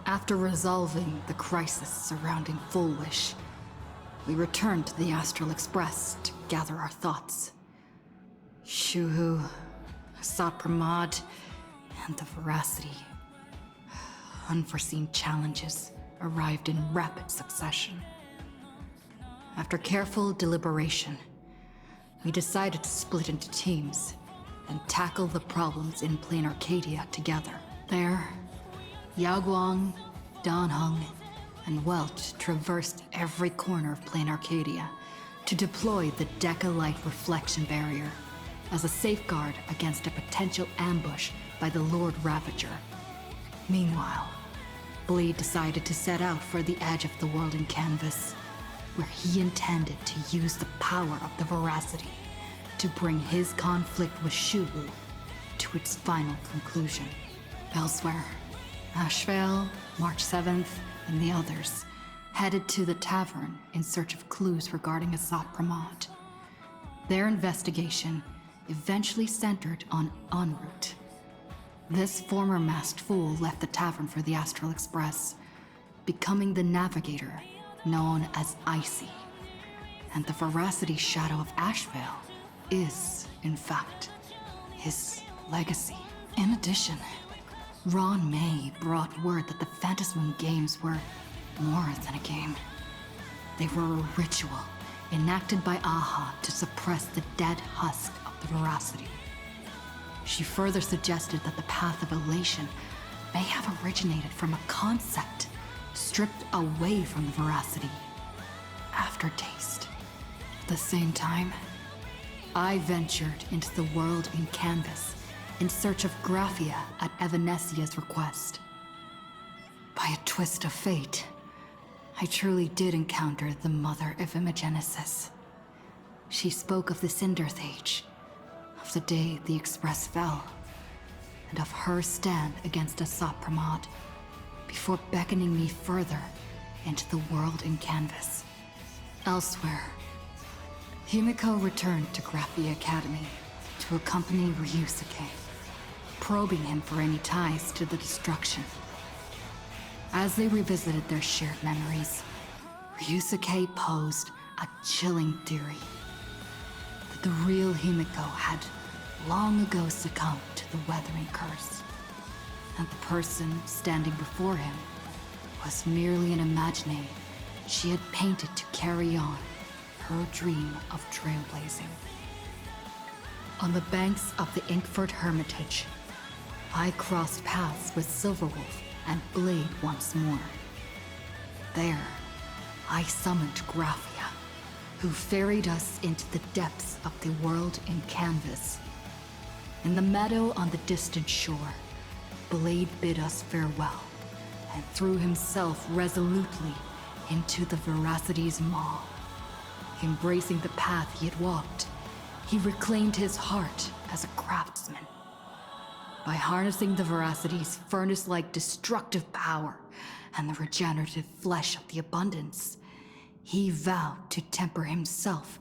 After resolving the crisis surrounding Full Wish, we returned to the Astral Express to gather our thoughts. Shuhu, Asat Pramod, and the Veracity. Unforeseen challenges arrived in rapid succession. After careful deliberation, we decided to split into teams and tackle the problems in Plain Arcadia together. There, Yaoguang, Danheng, and Welch traversed every corner of Plain Arcadia to deploy the Deca-Light reflection barrier as a safeguard against a potential ambush by the Lord Ravager. Meanwhile, Blade decided to set out for the edge of the world in Canvas, where he intended to use the power of the Veracity to bring his conflict with Shuhu to its final conclusion. Elsewhere, Ashvale, March 7th, and the others headed to the tavern in search of clues regarding Asat Pramod. Their investigation eventually centered on en route. This former masked fool left the tavern for the Astral Express, becoming the navigator known as Icy. And the Veracity shadow of Ashvale is, in fact, his legacy. In addition, Ron May brought word that the Phantasmoon games were more than a game. They were a ritual enacted by Aha to suppress the dead husk of the Veracity. She further suggested that the path of elation may have originated from a concept stripped away from the Veracity: aftertaste. At the same time, I ventured into the world in Canvas in search of Graphia at Evanesia's request. By a twist of fate, I truly did encounter the mother of Imogenesis. She spoke of the Cinderth Age, of the day the Express fell, and of her stand against Asat Pramod, before beckoning me further into the world in Canvas. Elsewhere, Himiko returned to Graphia Academy to accompany Ryusuke, probing him for any ties to the destruction. As they revisited their shared memories, Ryusuke posed a chilling theory that the real Himiko had long ago succumbed to the Weathering Curse, and the person standing before him was merely an imaginary she had painted to carry on her dream of trailblazing. On the banks of the Inkford Hermitage, I crossed paths with Silverwolf and Blade once more. There, I summoned Graphia, who ferried us into the depths of the world in Canvas. In the meadow on the distant shore, Blade bid us farewell and threw himself resolutely into the Veracity's maw. Embracing the path he had walked, he reclaimed his heart as a craftsman. By harnessing the Veracity's furnace-like destructive power and the regenerative flesh of the abundance, he vowed to temper himself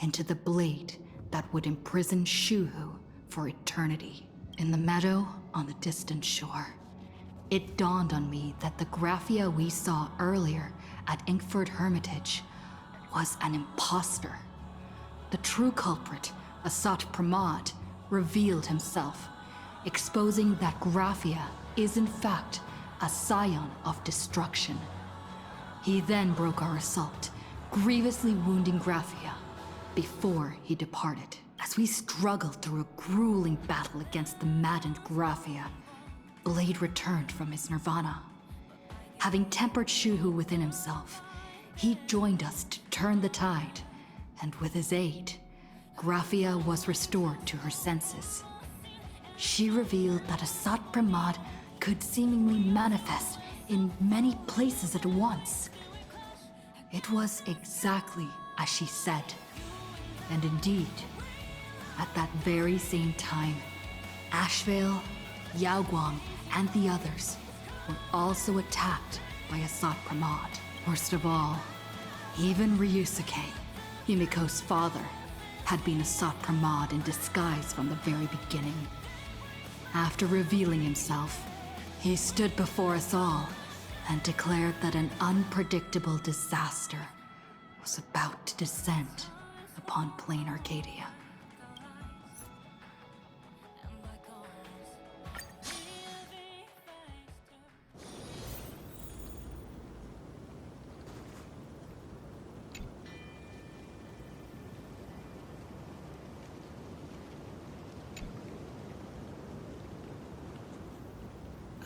into the blade that would imprison Shuhu for eternity. In the meadow on the distant shore, it dawned on me that the Graphia we saw earlier at Inkford Hermitage was an imposter. The true culprit, Asat Pramod, revealed himself, exposing that Graphia is in fact a scion of destruction. He then broke our assault, grievously wounding Graphia before he departed. As we struggled through a grueling battle against the maddened Graphia, Blade returned from his nirvana. Having tempered Shuhu within himself, he joined us to turn the tide, and with his aid, Graphia was restored to her senses. She revealed that Asat Pramod could seemingly manifest in many places at once. It was exactly as she said, and indeed, at that very same time, Ashvale, Yaoguang, and the others were also attacked by Asat Pramod. Worst of all, even Ryusuke, Himiko's father, had been Asat Pramod in disguise from the very beginning. After revealing himself, he stood before us all and declared that an unpredictable disaster was about to descend upon plain Arcadia.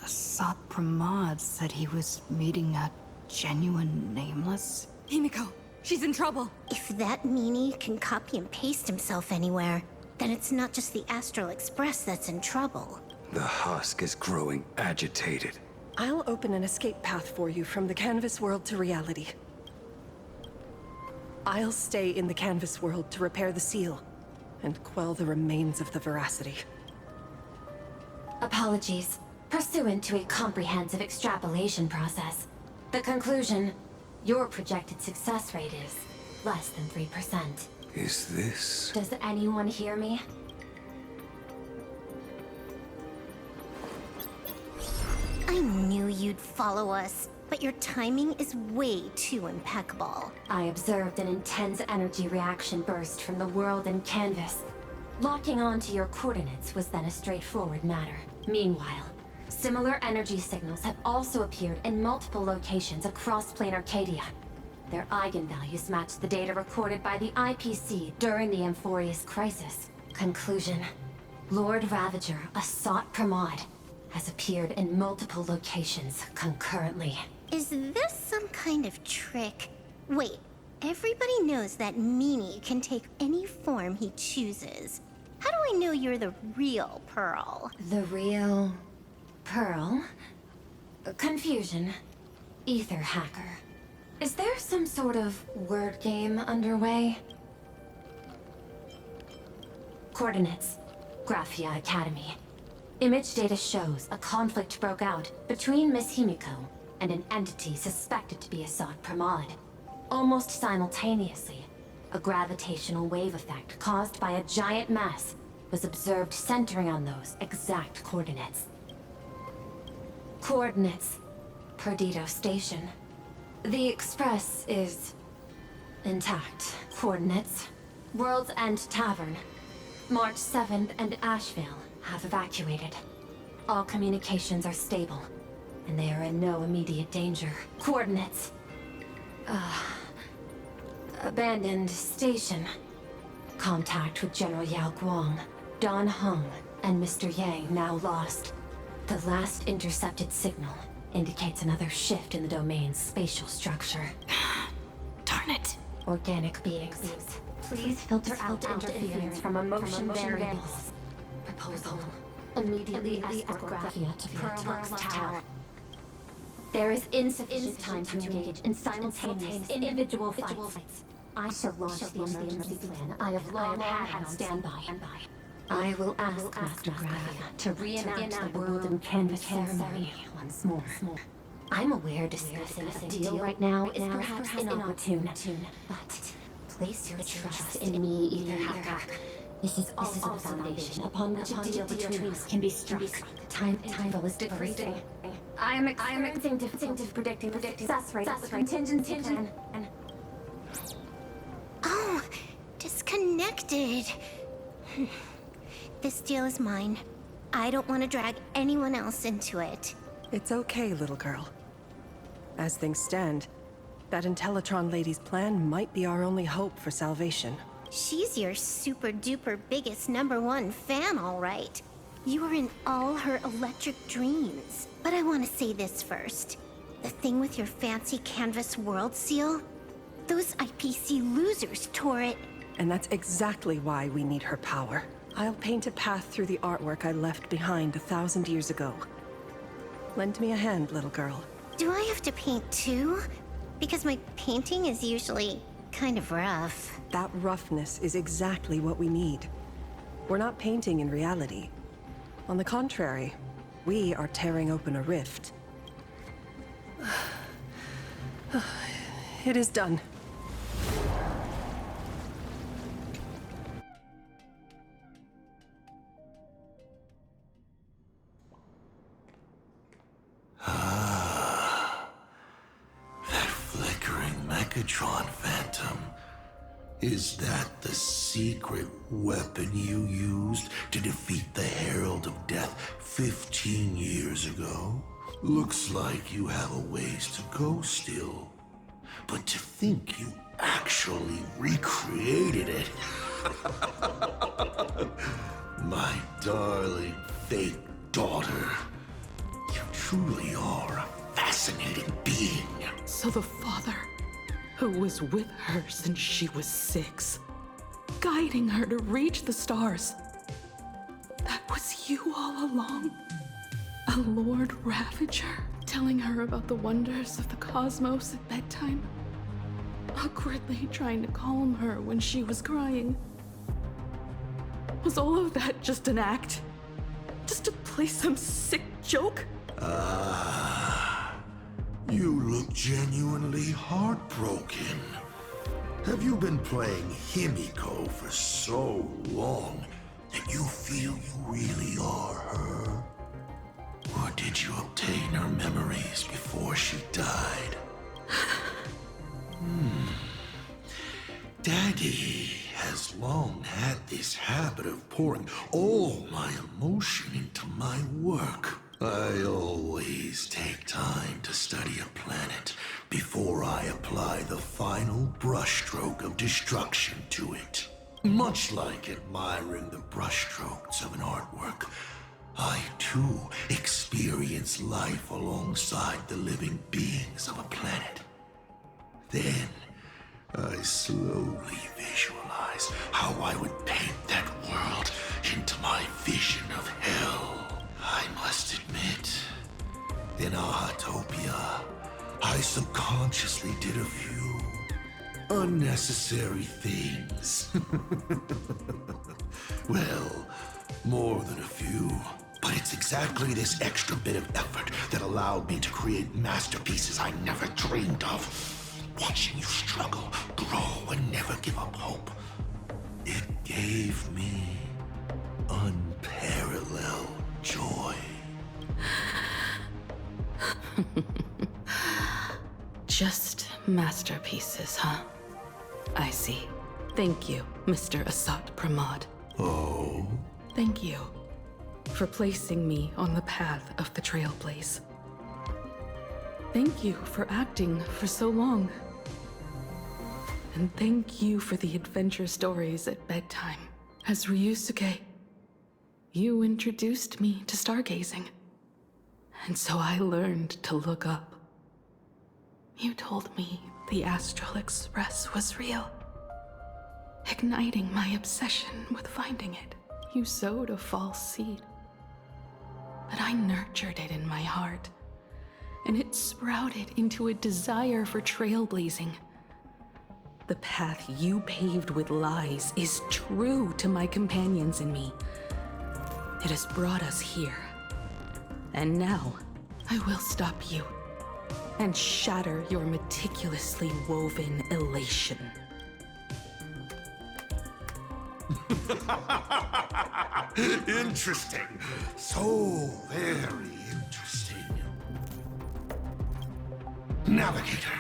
Asad Pramod said he was meeting a genuine nameless? Himiko, she's in trouble. If that meanie can copy and paste himself anywhere, then it's not just the Astral Express that's in trouble. The husk is growing agitated. I'll open an escape path for you from the canvas world to reality. I'll stay in the canvas world to repair the seal and quell the remains of the veracity. Apologies. Pursuant to a comprehensive extrapolation process, the conclusion, your projected success rate is less than 3%. Is this... Does anyone hear me? I knew you'd follow us, but your timing is way too impeccable. I observed an intense energy reaction burst from the world in canvas. Locking onto your coordinates was then a straightforward matter. Meanwhile, similar energy signals have also appeared in multiple locations across plain Arcadia. Their eigenvalues match the data recorded by the IPC during the Amphorius crisis. Conclusion: Lord Ravager, Asad Pramod, has appeared in multiple locations concurrently. Is this some kind of trick? Wait, everybody knows that meanie can take any form he chooses. How do I know you're the real Pearl? The real... Pearl? Confusion. Ether hacker. Is there some sort of word game underway? Coordinates. Graphia Academy. Image data shows a conflict broke out between Miss Himiko and an entity suspected to be Asad Pramod. Almost simultaneously, a gravitational wave effect caused by a giant mass was observed centering on those exact coordinates. Coordinates. Perdido Station. The Express is... intact. Coordinates. World's End Tavern. March 7th and Asheville have evacuated. All communications are stable, and they are in no immediate danger. Coordinates. Abandoned station. Contact with General Yao Guang, Don Hung, and Mr. Yang now lost. The last intercepted signal indicates another shift in the domain's spatial structure. Darn it. Organic beings. Please filter out interference from emotion variables. Proposal. Immediately escort Graphia to Pearl's Tower. There is insufficient time to engage in simultaneous individual fights. I shall launch the emergency plan I have long had on standby. I will ask Master Graphia to reenact the world in canvas ceremony once more. I'm aware discussing a deal right now is perhaps inopportune, but place your trust in me, Ether Hacker. This is also the foundation upon which a deal between us can be struck. Time is decreasing. I am experiencing difficulty predicting the success rate of the contingency plan. Oh, disconnected. This deal is mine. I don't want to drag anyone else into it. It's okay, little girl. As things stand, that Intellitron lady's plan might be our only hope for salvation. She's your super duper biggest #1 fan, all right. You are in all her electric dreams. But I want to say this first. The thing with your fancy canvas world seal? Those IPC losers tore it. And that's exactly why we need her power. I'll paint a path through the artwork I left behind 1,000 years ago. Lend me a hand, little girl. Do I have to paint too? Because my painting is usually kind of rough. That roughness is exactly what we need. We're not painting in reality. On the contrary, we are tearing open a rift. It is done. flickering Megatron, Phantom. Is that the secret weapon you used to defeat the Herald of Death 15 years ago? Looks like you have a ways to go still. But to think you actually recreated it. My darling fake daughter. You truly are a fascinating being. So the father, who was with her since she was 6, guiding her to reach the stars, that was you all along? A Lord Ravager, telling her about the wonders of the cosmos at bedtime? Awkwardly trying to calm her when she was crying? Was all of that just an act? Just to play some sick joke? You look genuinely heartbroken. Have you been playing Himiko for so long that you feel you really are her? Or did you obtain her memories before she died? Daddy has long had this habit of pouring all my emotion into my work. I always take time to study a planet before I apply the final brushstroke of destruction to it. Much like admiring the brushstrokes of an artwork, I too experience life alongside the living beings of a planet. Then, I slowly visualize how I would paint that world into my vision of hell. I must admit, in Ahatopia, I subconsciously did a few unnecessary things. Well, more than a few. But it's exactly this extra bit of effort that allowed me to create masterpieces I never dreamed of. Watching you struggle, grow, and never give up hope. It gave me unparalleled joy. Just masterpieces, huh? I see. Thank you, Mr. Asat Pramod. Oh? Thank you for placing me on the path of the Trailblaze. Thank you for acting for so long. And thank you for the adventure stories at bedtime. As Ryusuke, you introduced me to stargazing. And so I learned to look up. You told me the Astral Express was real, igniting my obsession with finding it. You sowed a false seed, but I nurtured it in my heart, and it sprouted into a desire for trailblazing. The path you paved with lies is true to my companions and me. It has brought us here. And now, I will stop you and shatter your meticulously woven elation. Interesting. So very interesting. Navigator,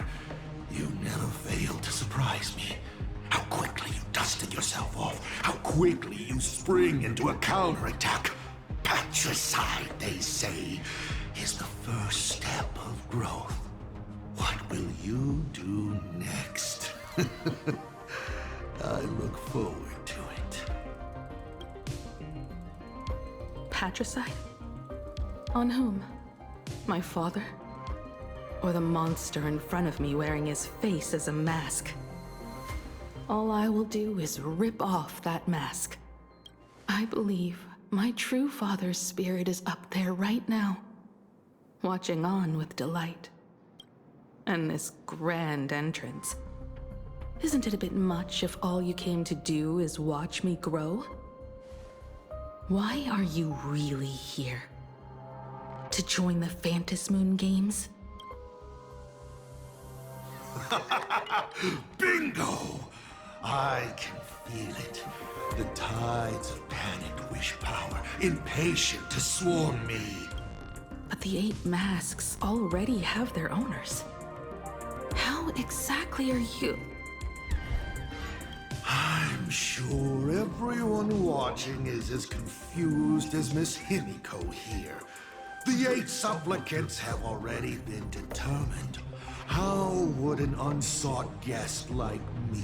you never failed to surprise me. How quickly you dusted yourself off. How quickly you spring into a counterattack. Patricide, they say, is the first step of growth. What will you do next? I look forward to it. Patricide? On whom? My father? Or the monster in front of me wearing his face as a mask? All I will do is rip off that mask. I believe my true father's spirit is up there right now, watching on with delight. And this grand entrance. Isn't it a bit much if all you came to do is watch me grow? Why are you really here? To join the Phantasmoon Games? Bingo! I can feel it. The tides of panicked wish power, impatient to swarm me. But the 8 masks already have their owners. How exactly are you? I'm sure everyone watching is as confused as Miss Himiko here. The 8 supplicants have already been determined. How would an unsought guest like me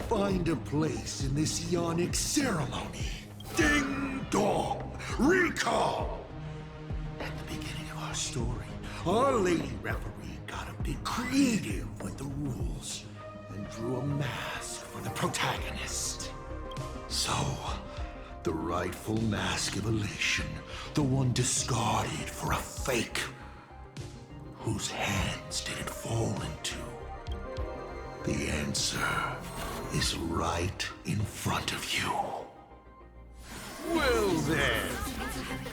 find a place in this Ionic ceremony? Ding dong! Recall! At the beginning of our story, our lady referee got a bit creative with the rules and drew a mask for the protagonist. So, the rightful mask of elation, the one discarded for a fake, whose hands did it fall into? The answer is right in front of you. Well then,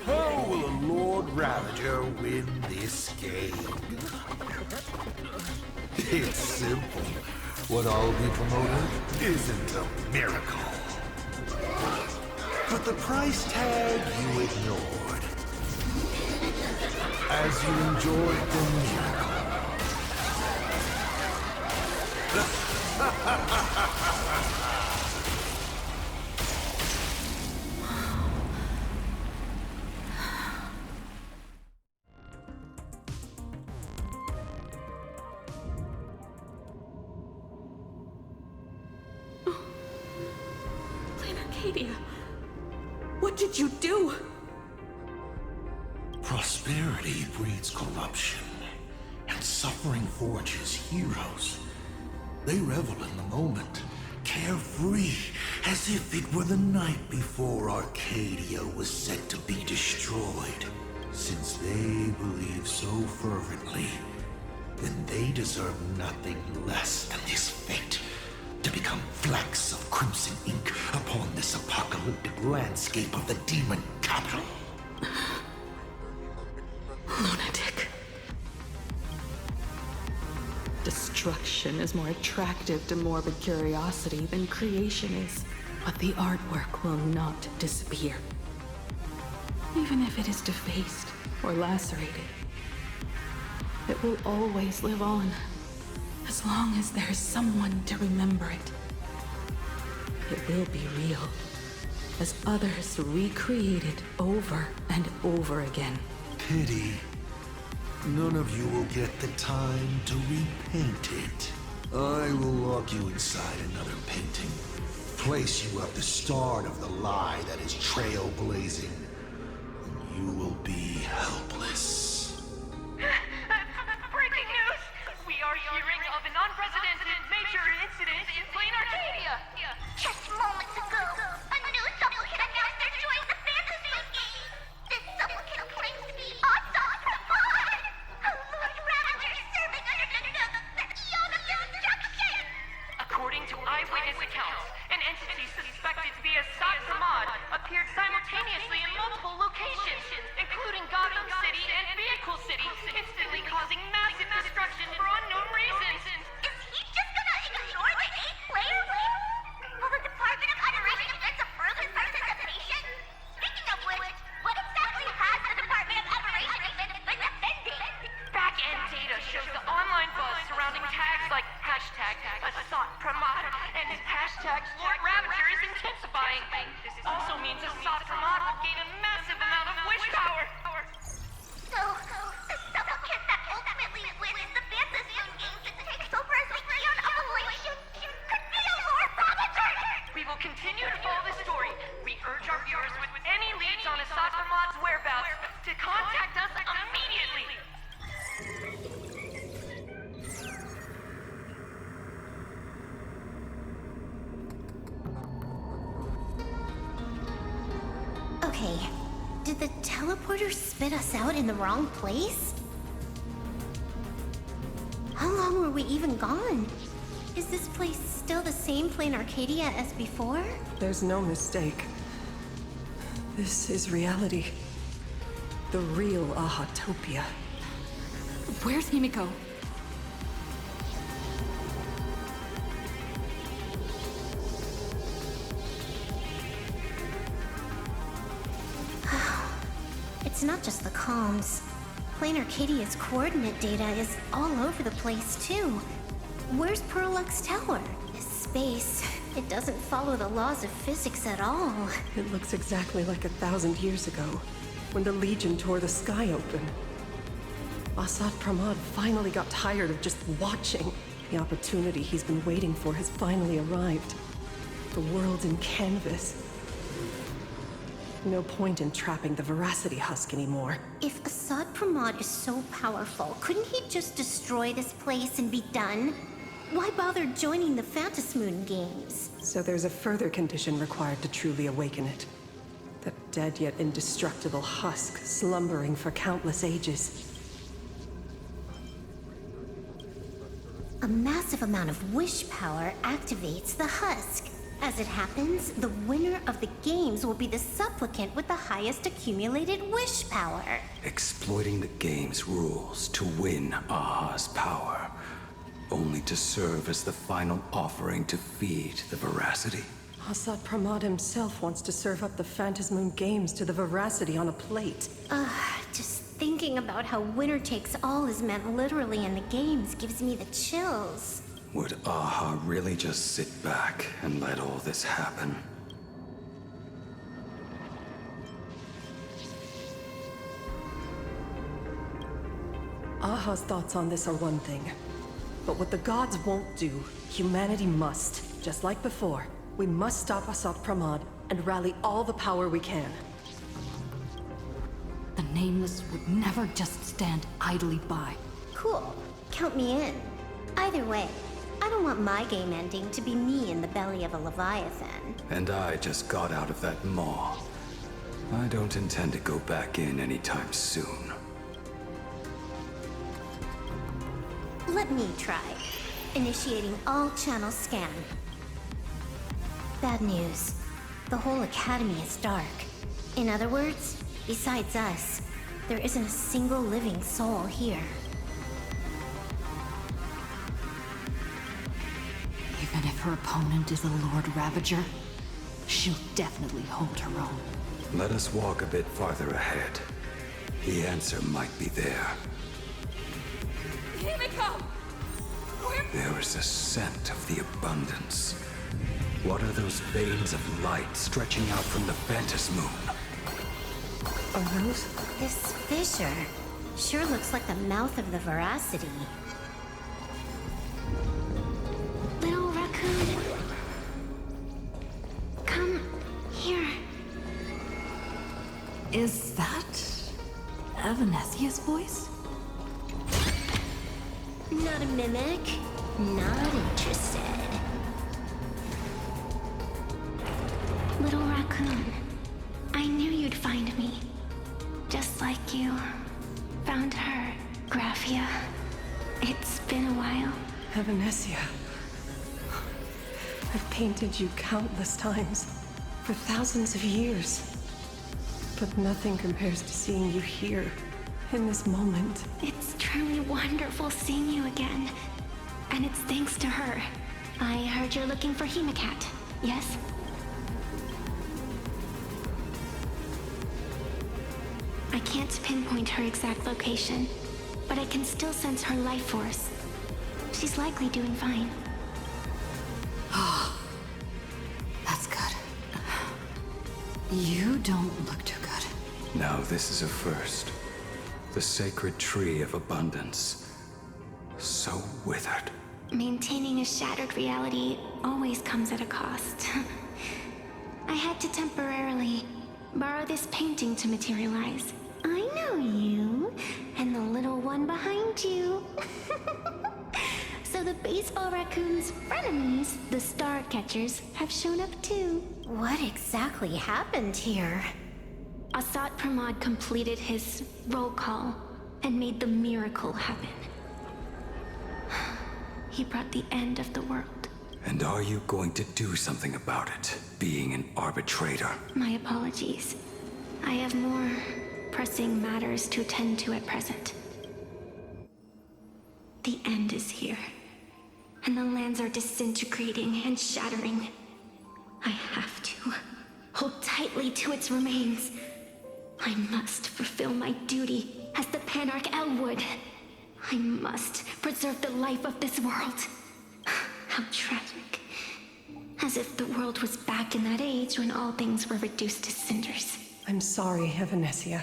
how will a Lord Ravager win this game? It's simple. What I'll be promoting isn't a miracle. But the price tag you ignored. As you enjoyed the miracle. Arcadia, what did you do? Prosperity breeds corruption, and suffering forges heroes. They revel in the moment, carefree, as if it were the night before Arcadia was set to be destroyed. Since they believe so fervently, then they deserve nothing less than this fate, to become flecks of crimson ink upon this apocalyptic landscape of the demon capital. Lunatic. Destruction is more attractive to morbid curiosity than creation is. But the artwork will not disappear. Even if it is defaced or lacerated, it will always live on, as long as there is someone to remember it. It will be real, as others recreate it over and over again. Pity. None of you will get the time to repaint it. I will lock you inside another painting. Place you at the start of the lie that is trailblazing. And you will be helpless. Breaking news! We are hearing of an unprecedented major incident in Plain Arcadia! Just moments ago, a new supplicant announced they're joining the fantasy game. This supplicant claims to be awesome Pramod, a Lord Ravager serving under the Eon of Destruction. According to eyewitness accounts, an entity suspected to be a Sot Pramod appeared simultaneously in multiple locations, including Gotham City and Vehicle City, instantly causing massive destruction for unknown reasons. Is he just gonna ignore the 8-player win? Will the Department of Adoration events approve his participation? Speaking of which, what exactly has the Department of Adoration been defending? Back-end data shows the online buzz surrounding tags like hashtag Assault Pramod and hashtag Lord Ravager is intensifying. This also means Assault Pramod will gain a massive amount of wish power. So, the supplicant that ultimately wins the fantasy games and takes over as the Eon of Elation could be a Lord Ravager! We will continue to follow the story. We urge our viewers with any leads on Assault Pramod's whereabouts to contact us immediately. Okay, did the teleporter spit us out in the wrong place? How long were we even gone? Is this place still the same Plain Arcadia as before? There's no mistake. This is reality. The real Ahatopia. Where's Himiko? It's not just the comms. Plain Arcadia's coordinate data is all over the place, too. where's Perlux Tower? This space, it doesn't follow the laws of physics at all. It looks exactly like 1,000 years ago, when the Legion tore the sky open. Assad Pramod finally got tired of just watching. The opportunity he's been waiting for has finally arrived. The world in canvas. No point in trapping the Veracity Husk anymore. If Assad Pramod is so powerful, couldn't he just destroy this place and be done? Why bother joining the Phantasmoon games? So there's a further condition required to truly awaken it. That dead yet indestructible husk slumbering for countless ages. A massive amount of wish power activates the husk. As it happens, the winner of the games will be the supplicant with the highest accumulated wish power. Exploiting the game's rules to win Aha's power, only to serve as the final offering to feed the Veracity. Assad Pramod himself wants to serve up the Phantasmoon games to the Veracity on a plate. Just thinking about how winner takes all is meant literally in the games gives me the chills. Would Aha really just sit back and let all this happen? Aha's thoughts on this are one thing. But what the gods won't do, humanity must. Just like before, we must stop Assad Pramod and rally all the power we can. The Nameless would never just stand idly by. Cool. Count me in. Either way, I don't want my game ending to be me in the belly of a Leviathan. And I just got out of that maw. I don't intend to go back in anytime soon. Let me try. Initiating all channel scan. Bad news. The whole academy is dark. In other words, besides us, there isn't a single living soul here. Even if her opponent is the Lord Ravager, she'll definitely hold her own. Let us walk a bit farther ahead. The answer might be there. Himiko! There is a scent of the abundance. What are those veins of light stretching out from the Phantasmoon? Are those? This fissure sure looks like the mouth of the Veracity. Little raccoon. Come here. Is that Evanesia's voice? Not a mimic. Not interested. Little raccoon, I knew you'd find me. Just like you found her, Graphia. It's been a while. Evanesia. I've painted you countless times, for thousands of years. But nothing compares to seeing you here, in this moment. It's truly wonderful seeing you again. And it's thanks to her. I heard you're looking for Hemacat, yes? I can't pinpoint her exact location, but I can still sense her life force. She's likely doing fine. That's good. You don't look too good. Now this is a first. The sacred tree of abundance. So withered. Maintaining a shattered reality always comes at a cost. I had to temporarily borrow this painting to materialize. I know you, and the little one behind you. So the baseball raccoon's frenemies, the star catchers, have shown up too. What exactly happened here? Assad Pramod completed his roll call and made the miracle happen. He brought the end of the world. And are you going to do something about it, being an arbitrator? My apologies. I have more pressing matters to attend to at present. The end is here, and the lands are disintegrating and shattering. I have to hold tightly to its remains. I must fulfill my duty as the Panarch Elwood. I must preserve the life of this world. How tragic. As if the world was back in that age when all things were reduced to cinders. I'm sorry, Evanesia.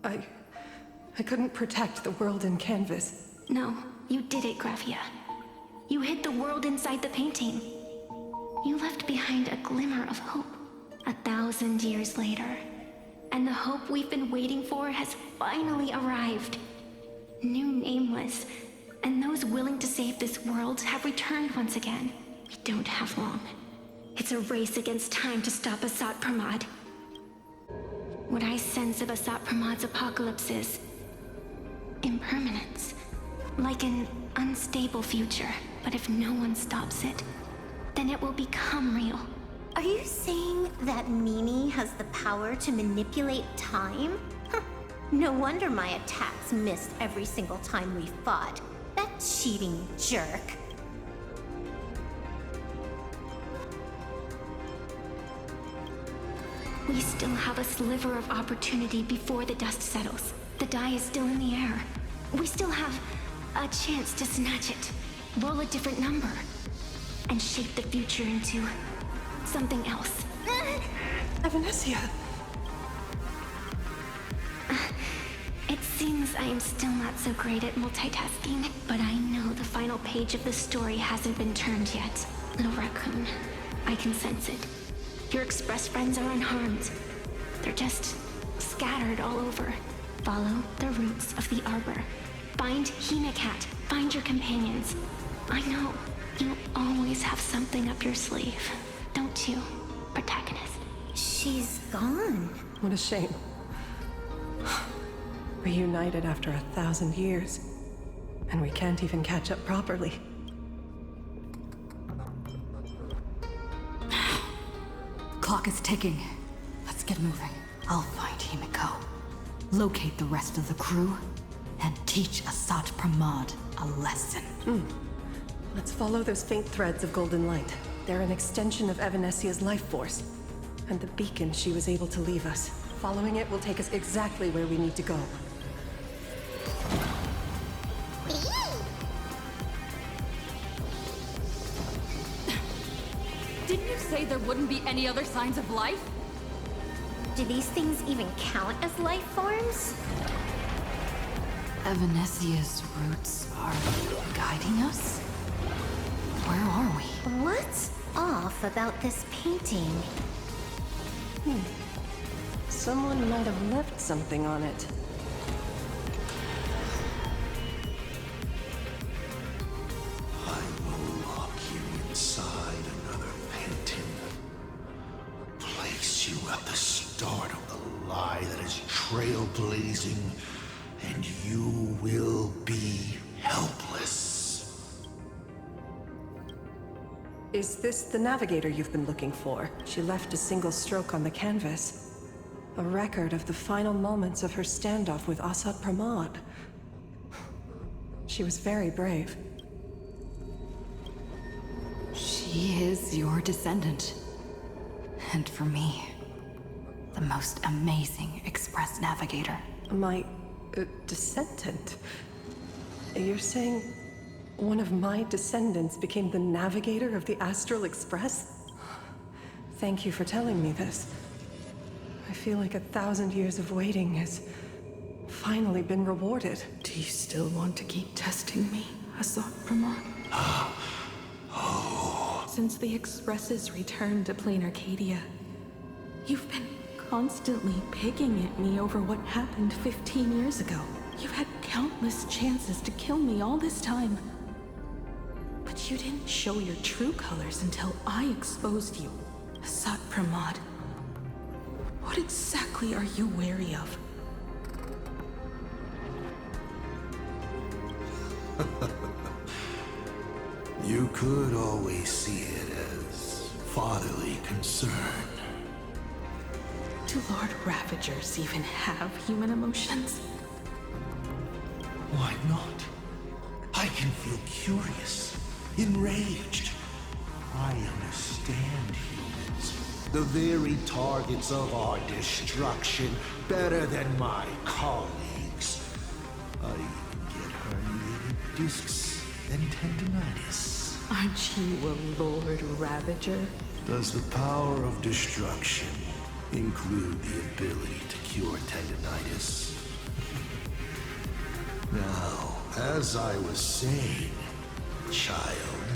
I couldn't protect the world in canvas. No, you did it, Gravia. You hid the world inside the painting. You left behind a glimmer of hope. 1,000 years later. And the hope we've been waiting for has finally arrived. New Nameless, and those willing to save this world have returned once again. We don't have long. It's a race against time to stop Asat Pramad. What I sense of Asat Pramad's apocalypse is impermanence. Like an unstable future. But if no one stops it, then it will become real. Are you saying that Mimi has the power to manipulate time? Huh. No wonder my attacks missed every single time we fought. That cheating jerk. We still have a sliver of opportunity before the dust settles. The die is still in the air. We still have a chance to snatch it, roll a different number, and shape the future into something else. Evanesia! It seems I am still not so great at multitasking, but I know the final page of the story hasn't been turned yet. Little raccoon, I can sense it. Your express friends are unharmed. They're just scattered all over. Follow the roots of the arbor. Find Hinacat. Find your companions. I know you always have something up your sleeve, don't you, protagonist? She's gone. What a shame. Reunited after 1,000 years. And we can't even catch up properly. Clock is ticking. Let's get moving. I'll find Himiko, locate the rest of the crew, and teach Asat Pramad a lesson. Let's follow those faint threads of golden light. They're an extension of Evanesia's life force. And the beacon she was able to leave us. Following it will take us exactly where we need to go. Didn't you say there wouldn't be any other signs of life? Do these things even count as life forms? Evanesia's roots are guiding us? Where are we? What's off about this painting? Someone might have left something on it. I will lock you inside another painting. Place you at the start of the lie that is trailblazing, and you will be helpless. Is this the navigator you've been looking for? She left a single stroke on the canvas. A record of the final moments of her standoff with Asat Pramad. She was very brave. She is your descendant. And for me, the most amazing Express Navigator. My descendant? You're saying one of my descendants became the navigator of the Astral Express? Thank you for telling me this. I feel like 1,000 years of waiting has finally been rewarded. Do you still want to keep testing me, Asat Pramad? Since the Express's return to Plain Arcadia, you've been constantly picking at me over what happened 15 years ago. You've had countless chances to kill me all this time. But you didn't show your true colors until I exposed you. Asat Pramad, what exactly are you wary of? You could always see it as fatherly concern. Do Lord Ravagers even have human emotions? Why not? I can feel curious, enraged. I understand humans, the very targets of our destruction, better than my colleagues. I even get herniated discs and tendinitis. Aren't you a Lord Ravager? Does the power of destruction include the ability to cure tendinitis? Now, as I was saying, child,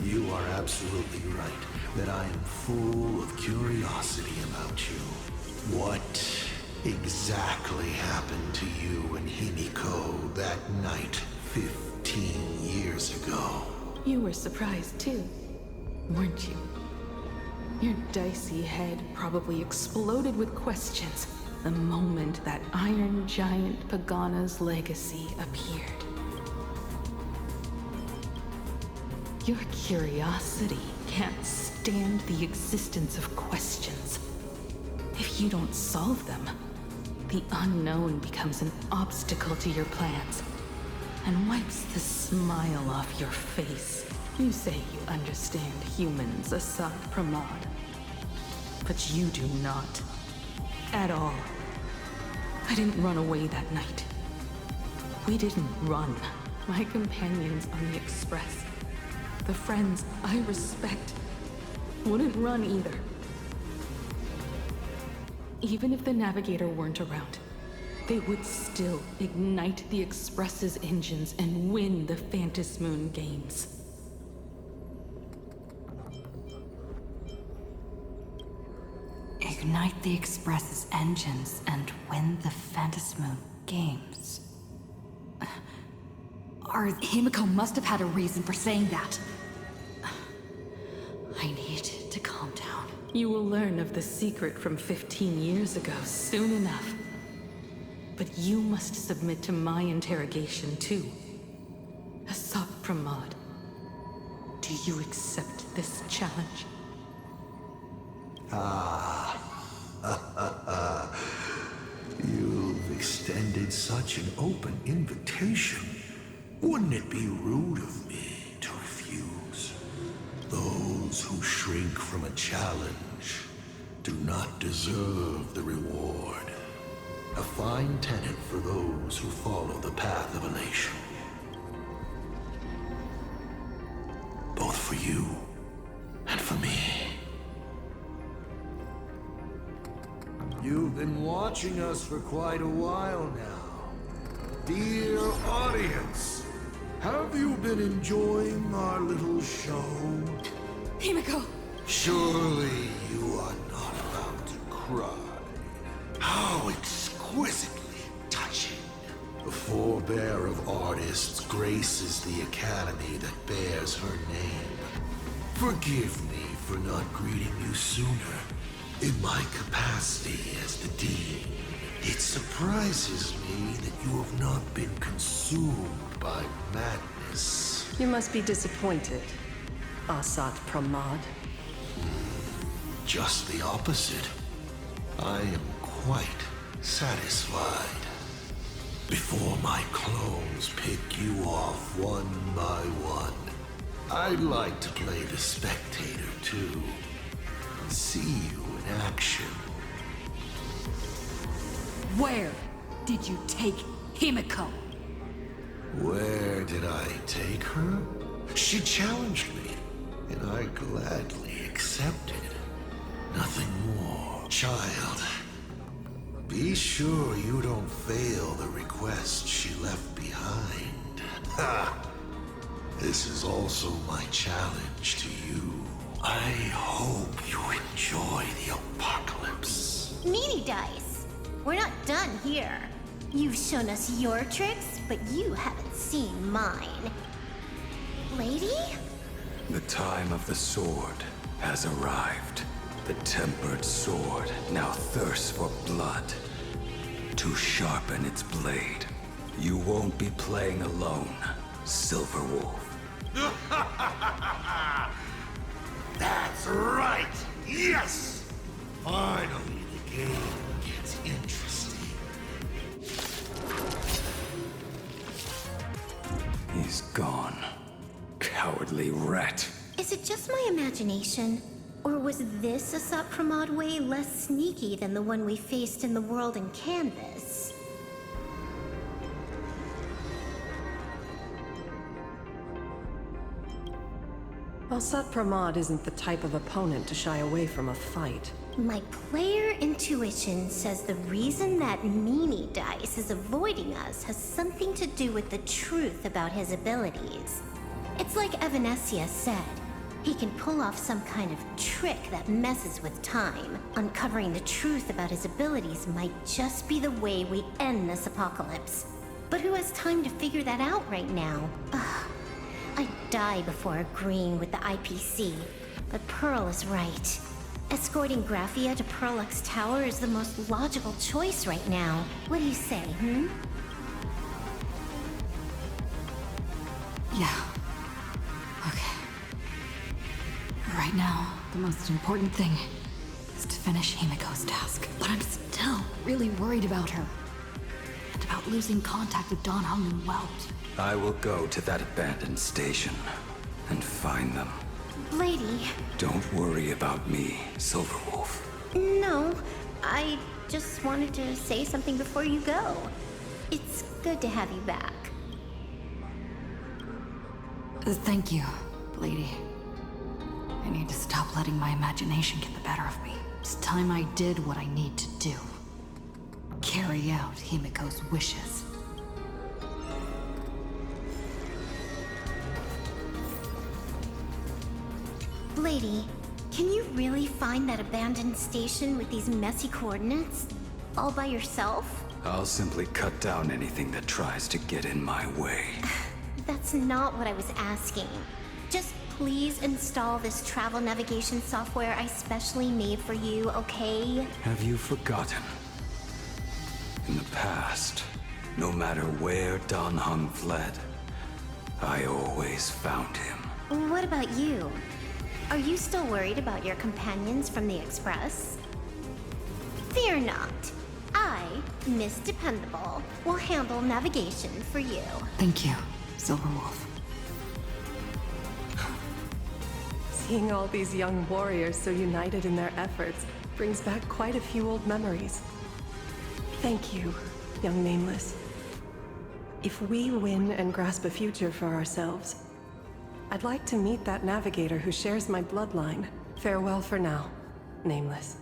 you are absolutely right that I am full of curiosity about you. What exactly happened to you and Himiko that night 15 years ago? You were surprised too, weren't you? Your dicey head probably exploded with questions the moment that Iron Giant Pagana's legacy appeared. Your curiosity can't stand the existence of questions. If you don't solve them, the unknown becomes an obstacle to your plans and wipes the smile off your face. You say you understand humans, Assad Pramod, but you do not. At all. I didn't run away that night. We didn't run. My companions on the Express, the friends I respect, wouldn't run either. Even if the Navigator weren't around, they would still ignite the Express's engines and win the Phantom Moon games. Ignite the Express's engines and win the Phantom Moon games. Himiko must have had a reason for saying that. I need to calm down. You will learn of the secret from 15 years ago soon enough. But you must submit to my interrogation too. Assad Pramod, do you accept this challenge? You've extended such an open invitation. Wouldn't it be rude of me to refuse? Those who shrink from a challenge do not deserve the reward. A fine tenet for those who follow the path of elation. Both for you and for me. You've been watching us for quite a while now. Dear audience, have you been enjoying our little show? Himiko! Surely you are not about to cry. How exquisitely touching. The forebear of artists graces the academy that bears her name. Forgive me for not greeting you sooner. In my capacity as the Dean, it surprises me that you have not been consumed by madness. You must be disappointed, Assad Pramod. Just the opposite. I am quite satisfied. Before my clones pick you off one by one, I'd like to play the spectator too. See you in action. Where did you take Himiko? Where did I take her? She challenged me, and I gladly accepted. Nothing more. Child, be sure you don't fail the request she left behind. Ha! This is also my challenge to you. I hope you enjoy the apocalypse. Meanie Dice, we're not done here. You've shown us your tricks, but you haven't seen mine. Lady? The time of the sword has arrived. The tempered sword now thirsts for blood. To sharpen its blade, you won't be playing alone, Silver Wolf. That's right! Yes! Finally, the game gets interesting. He's gone. Cowardly rat. Is it just my imagination? Or was this Assad Pramod way less sneaky than the one we faced in the world in Canvas? Alsat Pramod isn't the type of opponent to shy away from a fight. My player intuition says the reason that Meanie Dice is avoiding us has something to do with the truth about his abilities. It's like Evanescia said. He can pull off some kind of trick that messes with time. Uncovering the truth about his abilities might just be the way we end this apocalypse. But who has time to figure that out right now? Ugh. I'd die before agreeing with the IPC. But Pearl is right. Escorting Graphia to Perlux Tower is the most logical choice right now. What do you say, Yeah. Okay. Right now, the most important thing is to finish Himiko's task. But I'm still really worried about her. And about losing contact with Don Hung and Welt. I will go to that abandoned station and find them. Lady? Don't worry about me, Silverwolf. No, I just wanted to say something before you go. It's good to have you back. Thank you, lady. I need to stop letting my imagination get the better of me. It's time I did what I need to do. Carry out Himiko's wishes. Lady, can you really find that abandoned station with these messy coordinates? All by yourself? I'll simply cut down anything that tries to get in my way. That's not what I was asking. Just please install this travel navigation software I specially made for you, okay? Have you forgotten? In the past, no matter where Don Hung fled, I always found him. What about you? Are you still worried about your companions from the Express? Fear not. I, Miss Dependable, will handle navigation for you. Thank you, Silverwolf. Seeing all these young warriors so united in their efforts brings back quite a few old memories. Thank you, young Nameless. If we win and grasp a future for ourselves, I'd like to meet that navigator who shares my bloodline. Farewell for now, Nameless.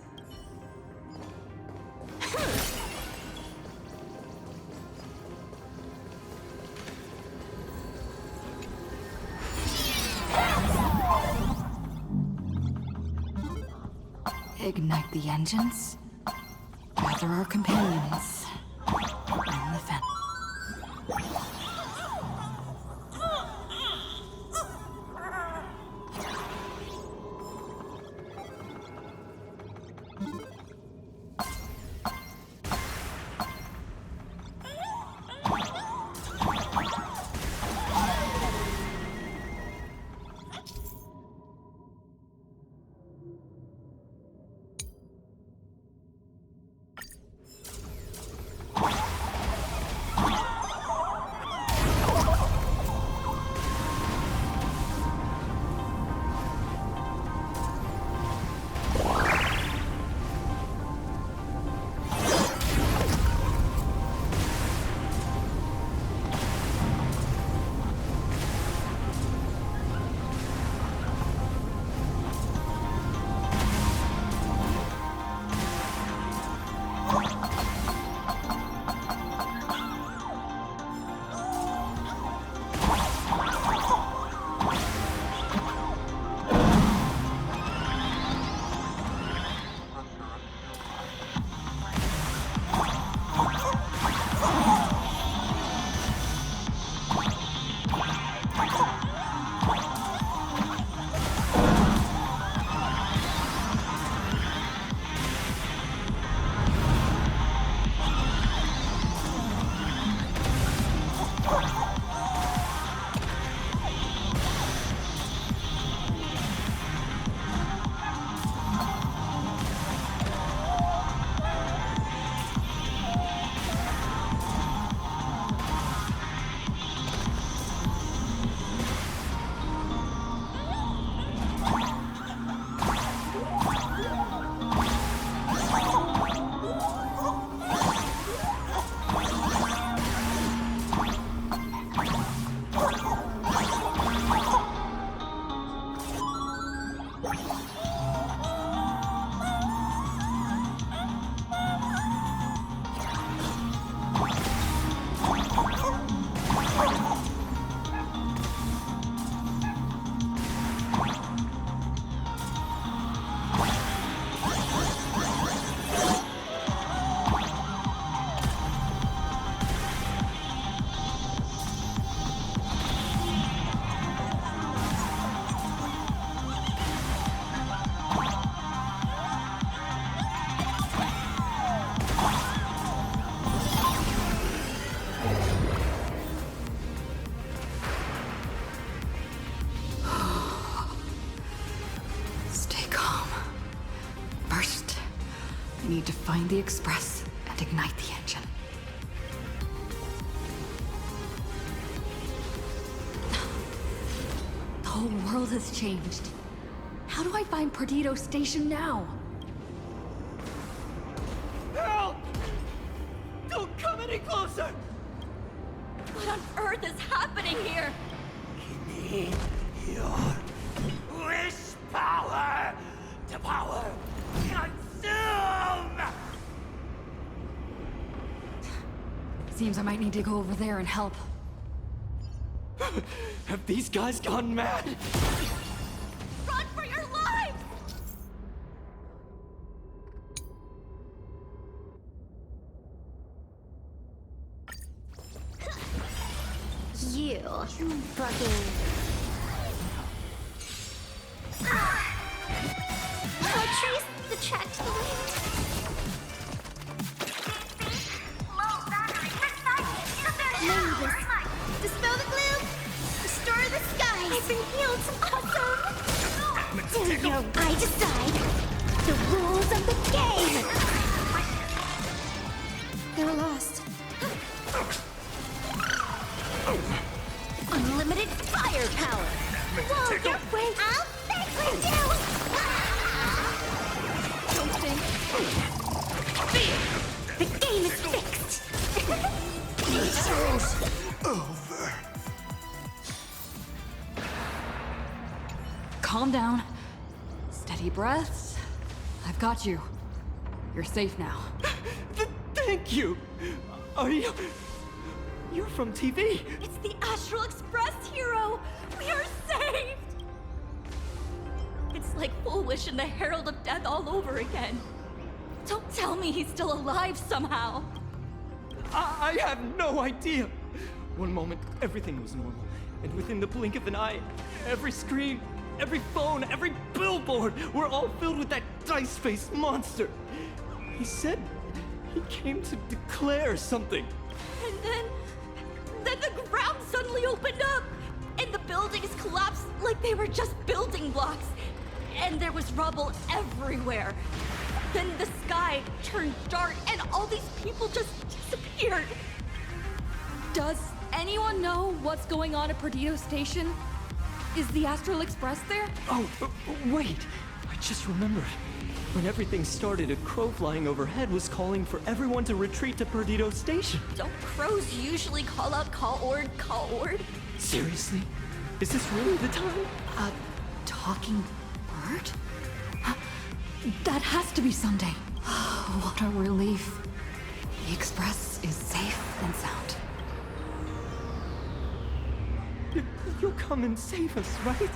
Ignite the engines, gather our companions, and the fence. Stay calm. First, I need to find the express and ignite the engine. The whole world has changed. How do I find Perdido Station now? Help! Don't come any closer! What on earth is happening here? Give me your wish power to power consume! Seems I might need to go over there and help. Have these guys gone mad? Run for your lives! You fucking... Trace the track to the wind. Mavis, dispel the gloom, restore the skies. I've been healed, awesome. Do your I decide the rules of the game. They're lost. Unlimited firepower. Whoa, get way. I'll fix with you. Don't think. The game is fixed. Over. Calm down. Steady breaths. I've got you. You're safe now. Thank you! Are you... You're from TV? It's the Astral Express hero! We are saved! It's like Full Wish and the Herald of Death all over again. Don't tell me he's still alive somehow. I have no idea! One moment, everything was normal. And within the blink of an eye, every screen, every phone, every billboard were all filled with that dice-faced monster. He said he came to declare something. And then the ground suddenly opened up, and the buildings collapsed like they were just building blocks. And there was rubble everywhere. Then the sky turned dark, and all these people just disappeared. Does anyone know what's going on at Perdido Station? Is the Astral Express there? Oh, wait! I just remembered. When everything started, a crow flying overhead was calling for everyone to retreat to Perdido Station. Don't crows usually call out call ord? Seriously? Is this really the time? A talking bird? That has to be Sunday. What a relief. The Express is safe and sound. You'll come and save us, right?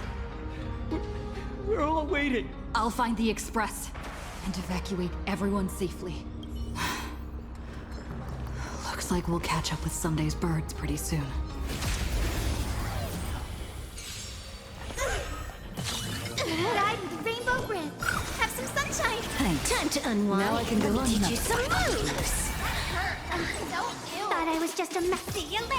We're all waiting. I'll find the Express and evacuate everyone safely. Looks like we'll catch up with Sunday's birds pretty soon. Ride with the Rainbow Bridge. Have some sunshine. Thanks. Time to unwind. Now I can go on Teach another you some moves. Thought I was just a mess. See you later.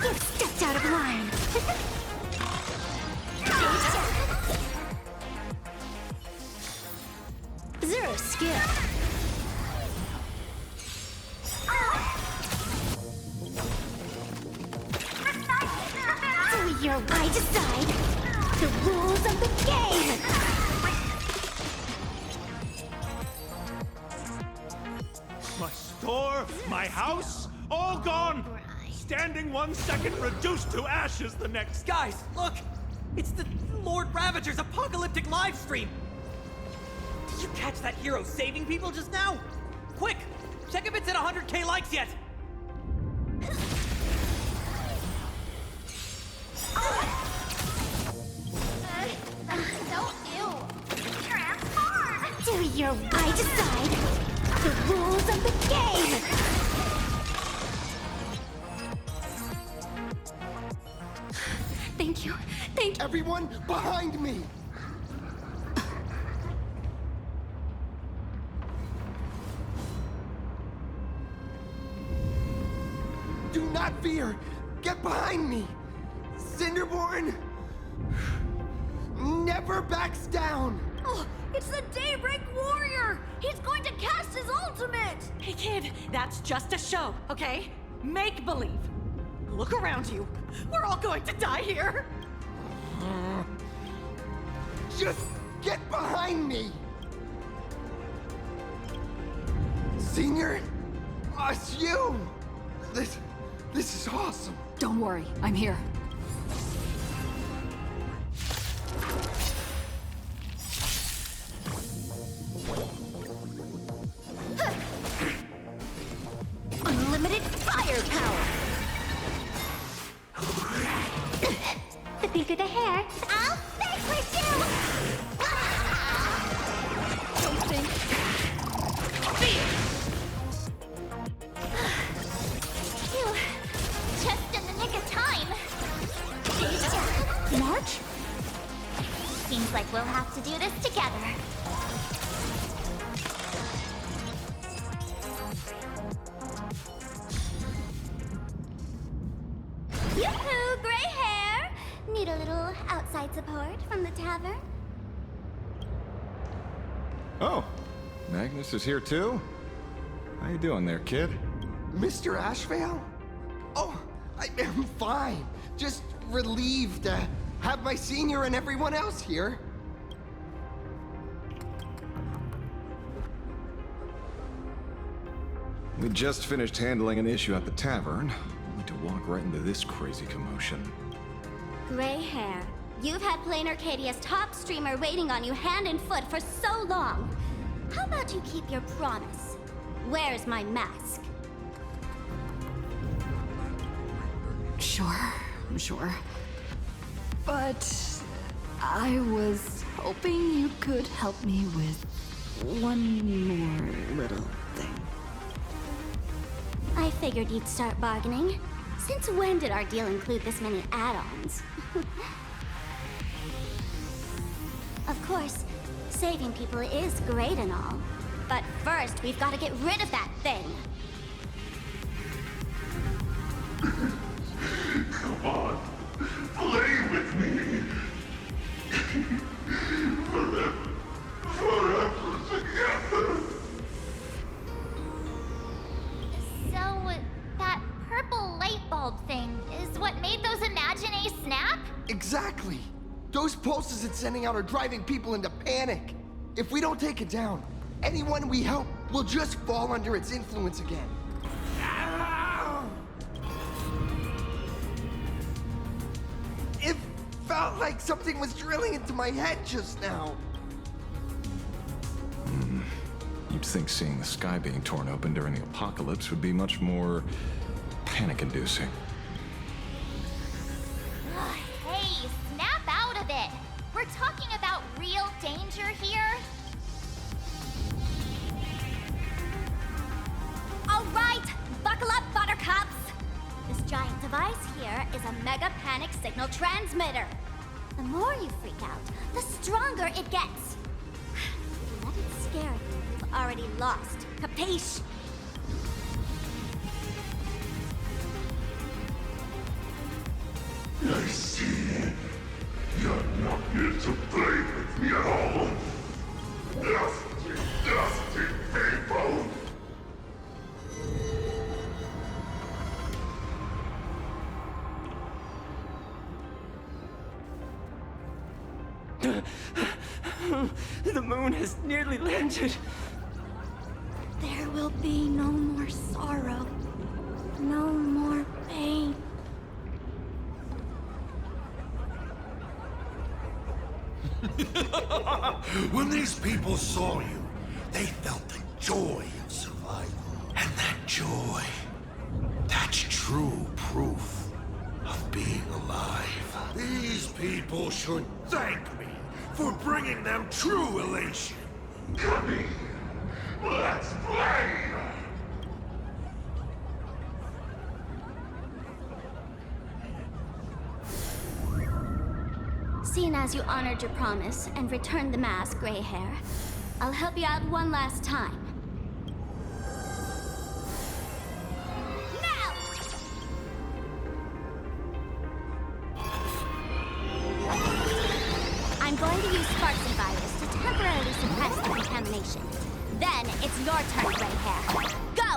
You stepped out of line. Zero skill. Do your I decide the rules of the game. store, my house, all gone! Standing 1 second, reduced to ashes the next. Guys, look! It's the Lord Ravager's apocalyptic live stream! Did you catch that hero saving people just now? Quick! Check if it's at 100K likes yet! Don't ew. Transform! Do your I decide. The rules of the game! Thank you. Thank you. Everyone behind me! Do not fear! Get behind me! Cinderborn never backs down! Oh, it's the Daybreak Warrior! He's going to cast his ultimate! Hey kid, that's just a show, okay? Make believe. Look around you. We're all going to die here. Just get behind me! Senior? Us, you! This is awesome! Don't worry, I'm here. Unlimited firepower! The bigger the hair, I'll vanquish you! Don't think. Phew. Just in the nick of time. March? Seems like we'll have to do this together. Yoo-hoo, gray hair! Need a little outside support from the tavern? Oh, Magnus is here too? How you doing there, kid? Mr. Ashvale? Oh, I'm fine. Just relieved to have my senior and everyone else here. We just finished handling an issue at the tavern, only to walk right into this crazy commotion. Gray hair. You've had Plain Arcadia's top streamer waiting on you hand and foot for so long. How about you keep your promise? Where's my mask? Sure. But I was hoping you could help me with one more little thing. I figured you'd start bargaining. Since when did our deal include this many add-ons? Of course, saving people is great and all. But first, we've got to get rid of that thing. Come on, play with me. Forever together. So, that purple light bulb thing is what made those Imaginae snap? Exactly. Those pulses it's sending out are driving people into panic. If we don't take it down, anyone we help will just fall under its influence again. It felt like something was drilling into my head just now. You'd think seeing the sky being torn open during the apocalypse would be much more panic-inducing. Hey, snap out of it! We're talking about real danger here. All right, buckle up, buttercups! This giant device here is a mega panic signal transmitter. The more you freak out, the stronger it gets. If you let it scare you, you've already lost. Capiche? I see. You're not here to play with me at all. Dusty people! The moon has nearly landed. There will be no more sorrow, no more pain. When these people saw you, they felt the joy of survival. And that joy, that's true proof of being alive. These people should thank me for bringing them true elation. Come in, let's play! Seeing as you honored your promise and returned the mask, Gray Hair, I'll help you out one last time. Now! I'm going to use Sparksy Virus to temporarily suppress the contamination. Then it's your turn, Gray Hair. Go!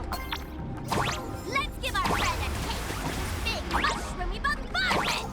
Let's give our friend a taste of this big mushroomy bombardment!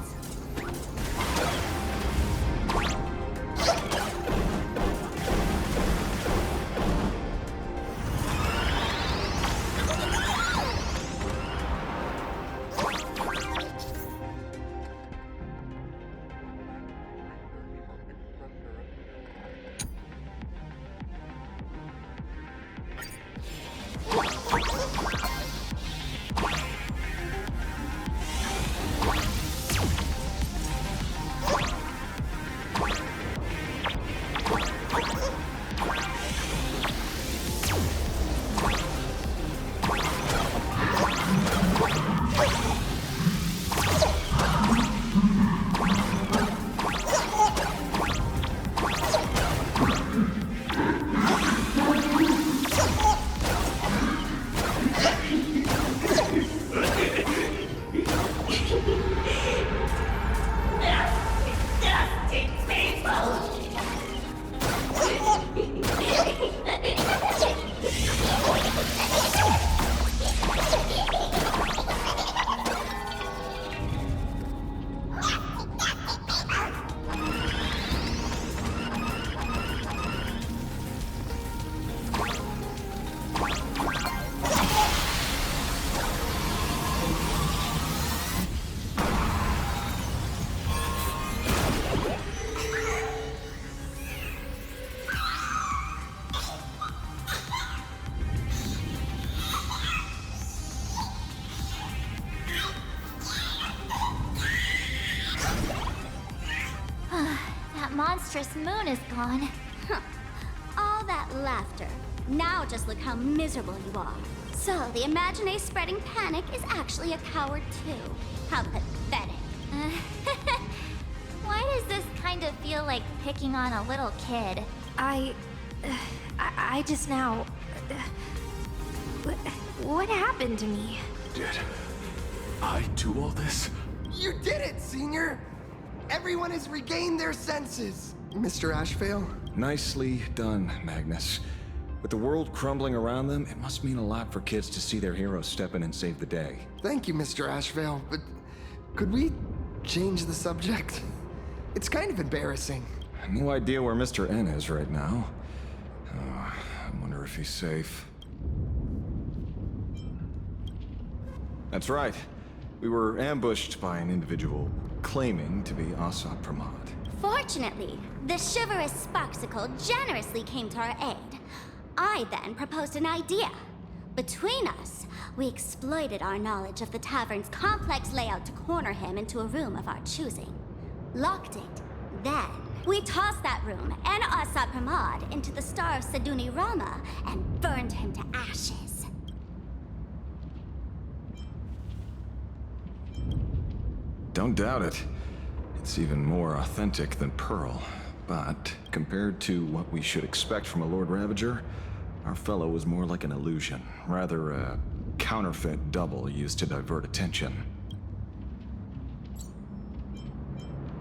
Monstrous moon is gone. Huh. All that laughter. Now just look how miserable you are. So, the Imagine spreading panic is actually a coward too. How pathetic. Why does this kind of feel like picking on a little kid? I just now... What happened to me? Did I do all this? You did it, Senior! Everyone has regained their senses. Mr. Ashvale? Nicely done, Magnus. With the world crumbling around them, it must mean a lot for kids to see their heroes step in and save the day. Thank you, Mr. Ashvale, but could we change the subject? It's kind of embarrassing. No idea where Mr. N is right now. I wonder if he's safe. That's right. We were ambushed by an individual claiming to be Assad Pramod. Fortunately, the chivalrous Sparksicle generously came to our aid. I then proposed an idea. Between us, we exploited our knowledge of the tavern's complex layout to corner him into a room of our choosing. Locked it. Then, we tossed that room and Assad Pramod into the star of Seduni Rama and burned him to ashes. Don't doubt it. It's even more authentic than Pearl. But compared to what we should expect from a Lord Ravager, our fellow was more like an illusion. Rather a counterfeit double used to divert attention.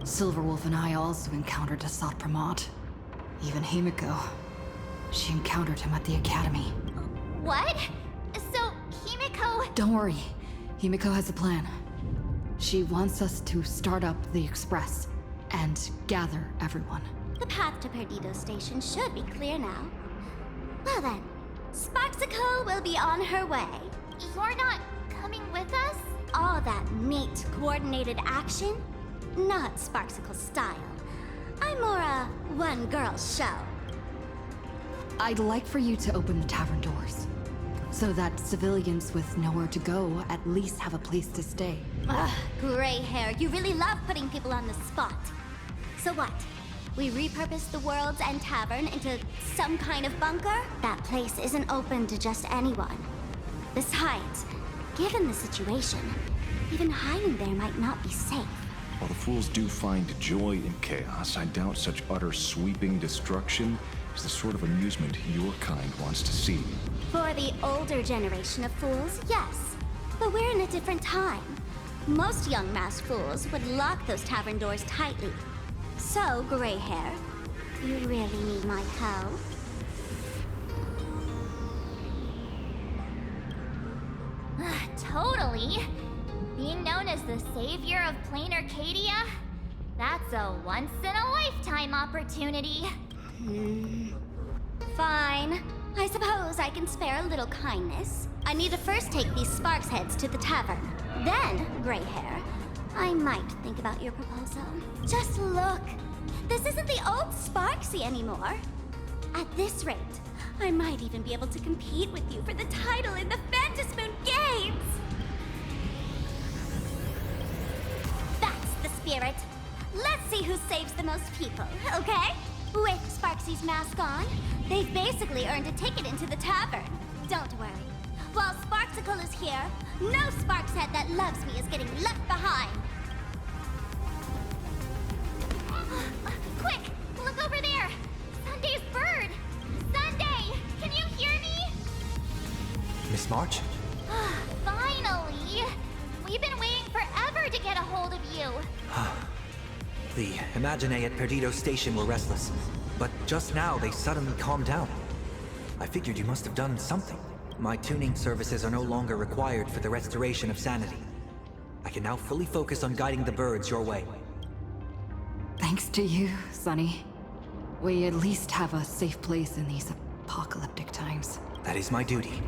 Silverwolf and I also encountered Assad Pramod. Even Himiko. She encountered him at the academy. What? So, Himiko... Don't worry. Himiko has a plan. She wants us to start up the Express and gather everyone. The path to Perdido Station should be clear now. Well then, Sparksicle will be on her way. You're not coming with us? All that neat, coordinated action? Not Sparksicle style. I'm more a one-girl show. I'd like for you to open the tavern doors, so that civilians with nowhere to go at least have a place to stay. Ugh, gray hair, you really love putting people on the spot. So what? We repurposed the World's End Tavern into some kind of bunker? That place isn't open to just anyone. Besides, given the situation, even hiding there might not be safe. While the fools do find joy in chaos, I doubt such utter sweeping destruction is the sort of amusement your kind wants to see. For the older generation of fools, yes. But we're in a different time. Most young masked fools would lock those tavern doors tightly. So, gray hair, you really need my help? Totally. Being known as the savior of plain Arcadia? That's a once-in-a-lifetime opportunity. Fine. I suppose I can spare a little kindness. I need to first take these Sparks heads to the tavern. Then, gray hair, I might think about your proposal. Just look. This isn't the old Sparksy anymore. At this rate, I might even be able to compete with you for the title in the Phantasmoon Games! That's the spirit. Let's see who saves the most people, okay? With Sparksy's mask on, they've basically earned a ticket into the tavern. Don't worry. While Sparksicle is here, no Sparks head that loves me is getting left behind. Quick! Look over there! Sunday's bird! Sunday! Can you hear me? Miss March? Finally! We've been waiting forever to get a hold of you. The Imaginae at Perdido Station were restless, but just now they suddenly calmed down. I figured you must have done something. My tuning services are no longer required for the restoration of sanity. I can now fully focus on guiding the birds your way. Thanks to you, Sonny. We at least have a safe place in these apocalyptic times. That is my duty.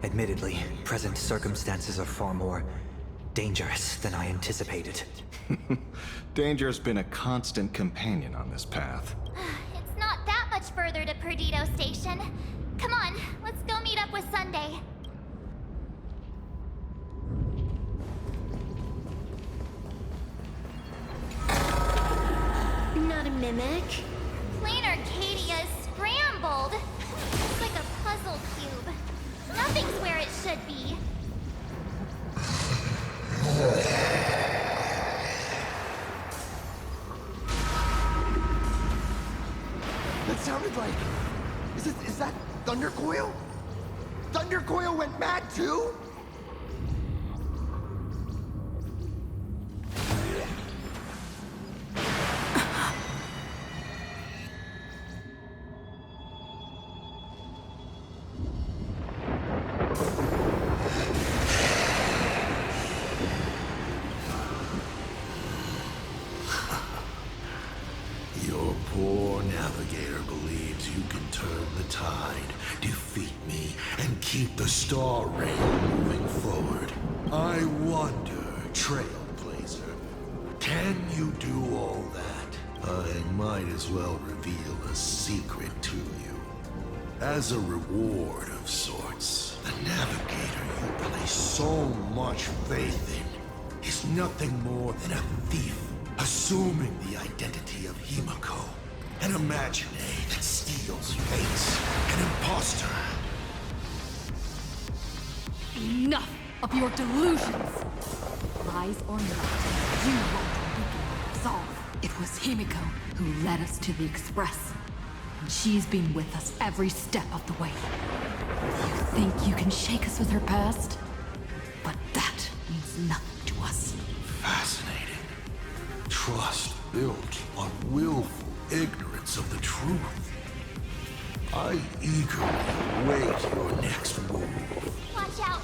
Admittedly, present circumstances are far more dangerous than I anticipated. Danger's been a constant companion on this path. It's not that much further to Perdido Station. Come on, let's go meet up with Sunday. Not a mimic. Plain Arcadia is scrambled. It's like a puzzle cube. Nothing's where it should be. That sounded like... Is that Thundercoil? Thundercoil went mad too? Your poor navigator believes you can turn the tide, defeat me, and keep the star rail moving forward. I wonder, Trailblazer, can you do all that? I might as well reveal a secret to you. As a reward of sorts, the navigator you place so much faith in is nothing more than a thief assuming the identity of Himiko, an Imaginae that steals fates, an imposter. Enough of your delusions! Lies or not, you won't resolve. It was Himiko who led us to the Express, and she's been with us every step of the way. You think you can shake us with her past? But that means nothing to us. Fascinating. Trust built on willful ignorance of the truth. I eagerly await your next move. Watch out!